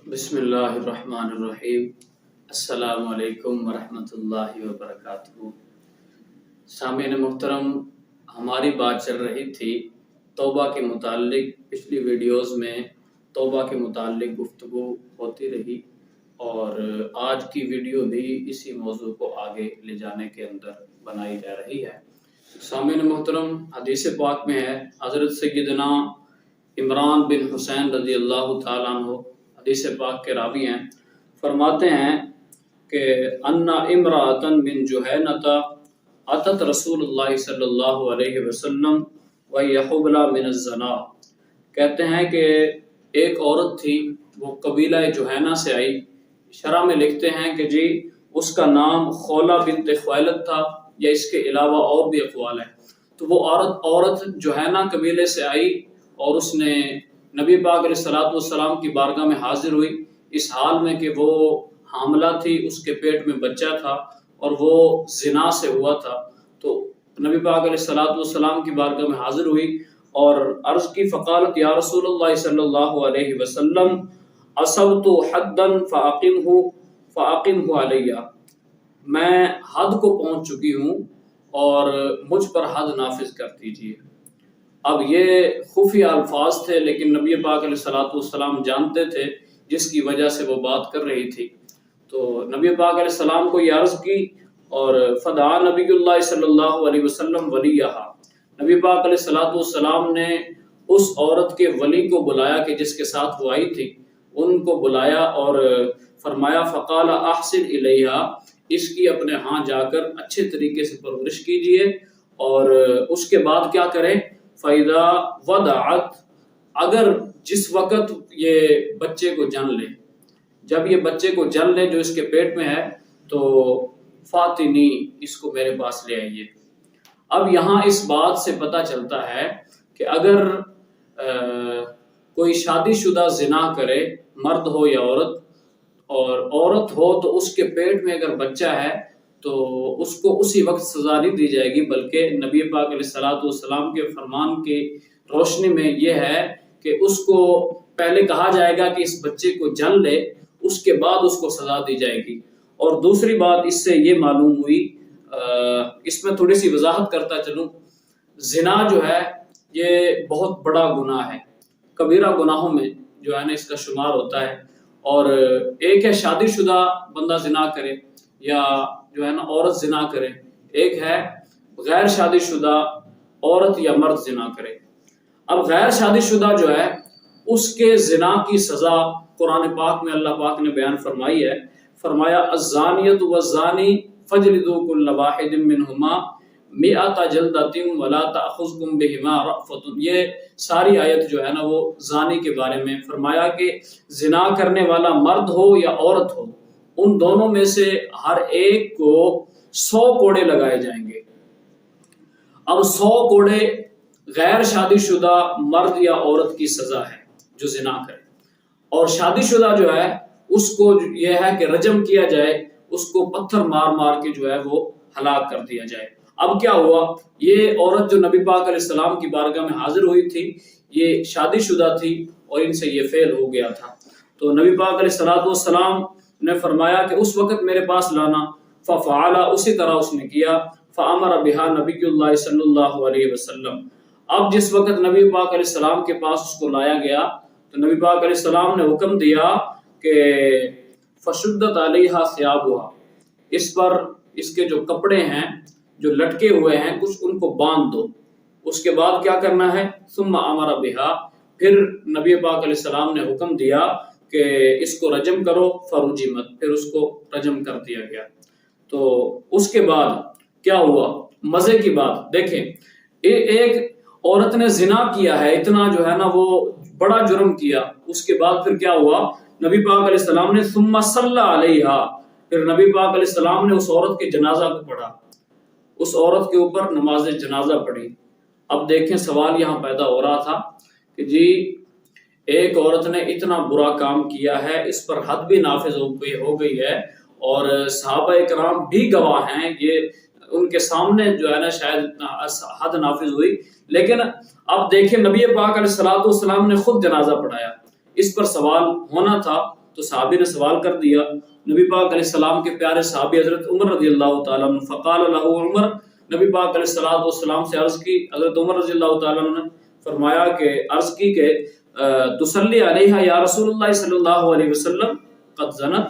بسم اللہ الرحمن الرحیم۔ السلام علیکم ورحمۃ اللہ وبرکاتہ۔ سامعین محترم، ہماری بات چل رہی تھی توبہ کے متعلق۔ پچھلی ویڈیوز میں توبہ کے متعلق گفتگو ہوتی رہی اور آج کی ویڈیو بھی اسی موضوع کو آگے لے جانے کے اندر بنائی جا رہی ہے۔ سامعین محترم، حدیث پاک میں ہے، حضرت سیدنا عمران بن حسین رضی اللہ تعالیٰ عنہ حدیث پاک کے راوی ہیں، فرماتے ہیں کہ انا امراۃ من جہینۃ اتت رسول اللہ صلی اللہ علیہ وسلم وہی حبلی من الزنا۔ کہتے ہیں کہ ایک عورت تھی، وہ قبیلہ جہینہ سے آئی۔ شرح میں لکھتے ہیں کہ جی اس کا نام خولہ بنت خویلد تھا، یا اس کے علاوہ اور بھی اقوال ہیں۔ تو وہ عورت جہینہ قبیلے سے آئی اور اس نے نبی پاک علیہ السلام کی بارگاہ میں حاضر ہوئی، اس حال میں کہ وہ حاملہ تھی، اس کے پیٹ میں بچہ تھا اور وہ زنا سے ہوا تھا۔ تو نبی پاک علیہ السلام کی بارگاہ میں حاضر ہوئی اور عرض کی، فقالت یا رسول اللہ صلی اللہ علیہ وسلم اصبت حدا فاقمہ علیہ، میں حد کو پہنچ چکی ہوں اور مجھ پر حد نافذ کر دیجیے۔ اب یہ خفیہ الفاظ تھے، لیکن نبی پاک علیہ السلام جانتے تھے جس کی وجہ سے وہ بات کر رہی تھی۔ تو نبی پاک علیہ السلام کو یہ عرض کی اور فدعا نبی اللہ صلی اللہ علیہ وسلم ولیہا، نبی پاک علیہ السلام نے اس عورت کے ولی کو بلایا کہ جس کے ساتھ وہ آئی تھی، ان کو بلایا اور فرمایا فقال احسن الیہا، اس کی اپنے ہاں جا کر اچھے طریقے سے پرورش کیجیے، اور اس کے بعد کیا کریں، فَإِذَا وَضَعَتْ، اگر جس وقت یہ بچے کو جن لے، جب یہ بچے کو جن لے جو اس کے پیٹ میں ہے، تو فاتنی، اس کو میرے پاس لے آئیے۔ اب یہاں اس بات سے پتہ چلتا ہے کہ اگر کوئی شادی شدہ زنا کرے، مرد ہو یا عورت، اور عورت ہو تو اس کے پیٹ میں اگر بچہ ہے تو اس کو اسی وقت سزا نہیں دی جائے گی، بلکہ نبی پاک علیہ السلام کے فرمان کی روشنی میں یہ ہے کہ اس کو پہلے کہا جائے گا کہ اس بچے کو جن لے، اس کے بعد اس کو سزا دی جائے گی۔ اور دوسری بات اس سے یہ معلوم ہوئی، اس میں تھوڑی سی وضاحت کرتا چلوں، زنا جو ہے یہ بہت بڑا گناہ ہے، کبیرہ گناہوں میں جو ہے نا اس کا شمار ہوتا ہے۔ اور ایک ہے شادی شدہ بندہ زنا کرے یا جو ہے نا عورت زنا کرے، ایک ہے غیر شادی شدہ عورت یا مرد زنا کرے۔ اب غیر شادی شدہ جو ہے اس کے زنا کی سزا قرآن پاک میں اللہ پاک نے بیان فرمائی ہے، فرمایا الزانیۃ والزانی فاجلدوا کل واحد منہما مئۃ جلدۃ ولا تأخذکم بہما رأفۃ۔ یہ ساری آیت جو ہے نا وہ زانی کے بارے میں فرمایا کہ زنا کرنے والا مرد ہو یا عورت ہو، ان دونوں میں سے ہر ایک کو 100 کوڑے لگائے جائیں گے۔ اب 100 کوڑے غیر شادی شدہ مرد یا عورت کی سزا ہے جو زنا کرے، اور شادی شدہ جو ہے اس کو یہ ہے کہ رجم کیا جائے، اس کو پتھر مار مار کے جو ہے وہ ہلاک کر دیا جائے۔ اب کیا ہوا، یہ عورت جو نبی پاک علیہ السلام کی بارگاہ میں حاضر ہوئی تھی، یہ شادی شدہ تھی اور ان سے یہ فعل ہو گیا تھا۔ تو نبی پاک علیہ السلام نے فرمایا کہ اس وقت میرے پاس لانا، ففعل، اسی طرح اس نے کیا، فامر بہا نبی اللہ صلی اللہ علیہ وسلم۔ اب جس وقت نبی پاک علیہ السلام کے پاس اس کو لایا گیا تو نبی پاک علیہ السلام نے حکم دیا کہ فشدت علیہا ثیابہا، اس پر اس کے جو کپڑے ہیں جو لٹکے ہوئے ہیں کچھ ان کو باندھ دو۔ اس کے بعد کیا کرنا ہے، ثم امر بہا، پھر نبی پاک علیہ السلام نے حکم دیا کہ اس کو رجم کرو، فرجمت، پھر اس کو رجم کر دیا گیا۔ تو اس کے بعد کیا ہوا، مزے کی بات دیکھیں، ایک عورت نے زنا کیا ہے، اتنا جو ہے نا وہ بڑا جرم کیا، اس کے بعد پھر کیا ہوا، نبی پاک علیہ السلام نے ثم صلی علیہا، پھر نبی پاک علیہ السلام نے اس عورت کے جنازہ کو پڑھا، اس عورت کے اوپر نماز جنازہ پڑھی۔ اب دیکھیں سوال یہاں پیدا ہو رہا تھا کہ جی ایک عورت نے اتنا برا کام کیا ہے، اس پر حد بھی نافذ ہو گئی ہے اور صحابہ اکرام بھی گواہ ہیں، یہ ان کے سامنے جو ہے نا شاید حد نافذ ہوئی، لیکن اب دیکھیں نبی پاک علیہ السلام نے خود جنازہ پڑھایا۔ اس پر سوال ہونا تھا تو صحابی نے سوال کر دیا نبی پاک علیہ السلام کے پیارے صحابی حضرت عمر رضی اللہ تعالیٰ عنہ، فقال له عمر، نبی پاک علیہ السلام سے عرض کی، حضرت عمر رضی اللہ تعالیٰ عنہ نے فرمایا کہ عرض کی کہ تسلی علیہا یا رسول اللہ صلی اللہ علیہ وسلم قد زنت،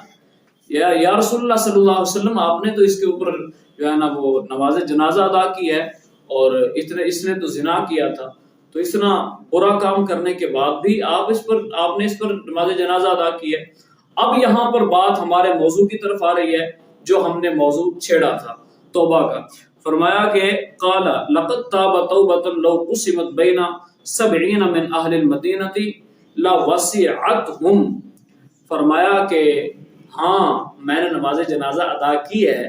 یا رسول اللہ صلی اللہ علیہ وسلم آپ نے تو اس کے اوپر جو ہے نا وہ نماز جنازہ ادا کی ہے، اور اس نے تو زنا کیا تھا، تو اتنا برا کام کرنے کے بعد بھی آپ نے اس پر نماز جنازہ ادا کی ہے۔ اب یہاں پر بات ہمارے موضوع کی طرف آ رہی ہے جو ہم نے موضوع چھیڑا تھا توبہ کا۔ فرمایا کہ قال لقد تاب توبۃ لو قسمت بین 70 من اہل المدینہ لوسعتهم، فرمایا کہ ہاں میں نے نماز جنازہ ادا کی ہے،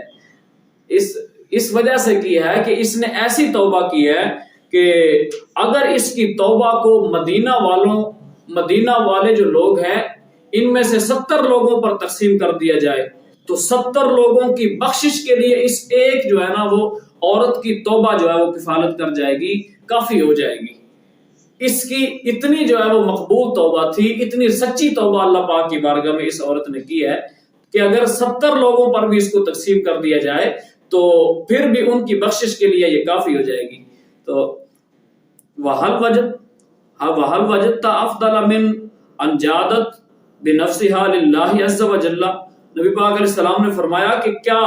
اس وجہ سے کی ہے کہ اس نے ایسی توبہ کی ہے کہ اگر اس کی توبہ کو مدینہ والے جو لوگ ہیں ان میں سے 70 لوگوں پر تقسیم کر دیا جائے تو 70 لوگوں کی بخشش کے لیے اس ایک جو ہے نا وہ عورت کی توبہ جو ہے وہ کفالت کر جائے گی، کافی ہو جائے گی۔ اس کی اتنی جو ہے وہ مقبول توبہ تھی، اتنی سچی توبہ اللہ پاک کی بارگاہ میں اس عورت نے کی ہے کہ اگر 70 لوگوں پر بھی اس کو تقسیم کر دیا جائے تو پھر بھی ان کی بخشش کے لیے یہ کافی ہو جائے گی۔ تو وَهَلْ وَجَدْتَ أَفْضَلَ مِنْ أَنْ جَادَتْ بِنَفْسِهَا لِلَّهِ عَزَّ وَجَلَّ، نبی پاک علیہ السلام نے فرمایا کہ کیا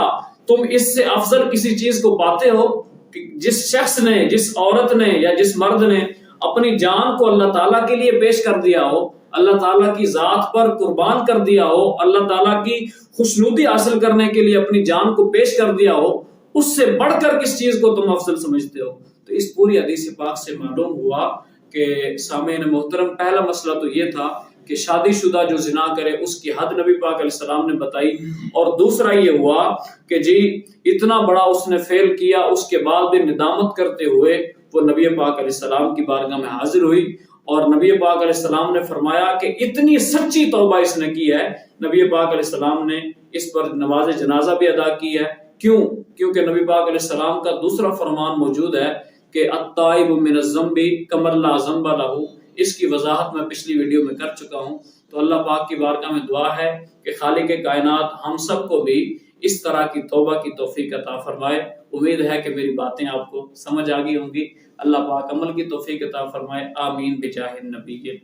تم اس سے افضل کسی چیز کو پاتے ہو کہ جس شخص نے، جس عورت نے یا جس مرد نے اپنی جان کو اللہ تعالیٰ کے لیے پیش کر دیا ہو، اللہ تعالیٰ کی ذات پر قربان کر دیا ہو، اللہ تعالیٰ کی خوشنودی حاصل کرنے کے لیے اپنی جان کو پیش کر دیا ہو، اس سے بڑھ کر کس چیز کو تم افضل سمجھتے ہو؟ تو اس پوری حدیث پاک سے معلوم ہوا کہ سامعین محترم، پہلا مسئلہ تو یہ تھا کہ شادی شدہ جو زنا کرے اس کی حد نبی پاک علیہ السلام نے بتائی، اور دوسرا یہ ہوا کہ جی اتنا بڑا اس نے فعل کیا، اس کے بعد بھی ندامت کرتے ہوئے وہ نبی پاک علیہ السلام کی بارگاہ میں حاضر ہوئی، اور نبی پاک علیہ السلام نے فرمایا کہ اتنی سچی توبہ اس نے کی ہے، نبی پاک علیہ السلام نے اس پر نماز جنازہ بھی ادا کی ہے۔ کیوں؟ کیونکہ نبی پاک علیہ السلام کا دوسرا فرمان موجود ہے کہ التائب من الذنب کمن لا ذنب لہ، اس کی وضاحت میں پچھلی ویڈیو میں کر چکا ہوں۔ تو اللہ پاک کی بارگاہ میں دعا ہے کہ خالق کائنات ہم سب کو بھی اس طرح کی توبہ کی توفیق عطا فرمائے۔ امید ہے کہ میری باتیں آپ کو سمجھ آ گئی ہوں گی۔ اللہ پاک عمل کی توفیق عطا فرمائے، آمین بجاہ النبی۔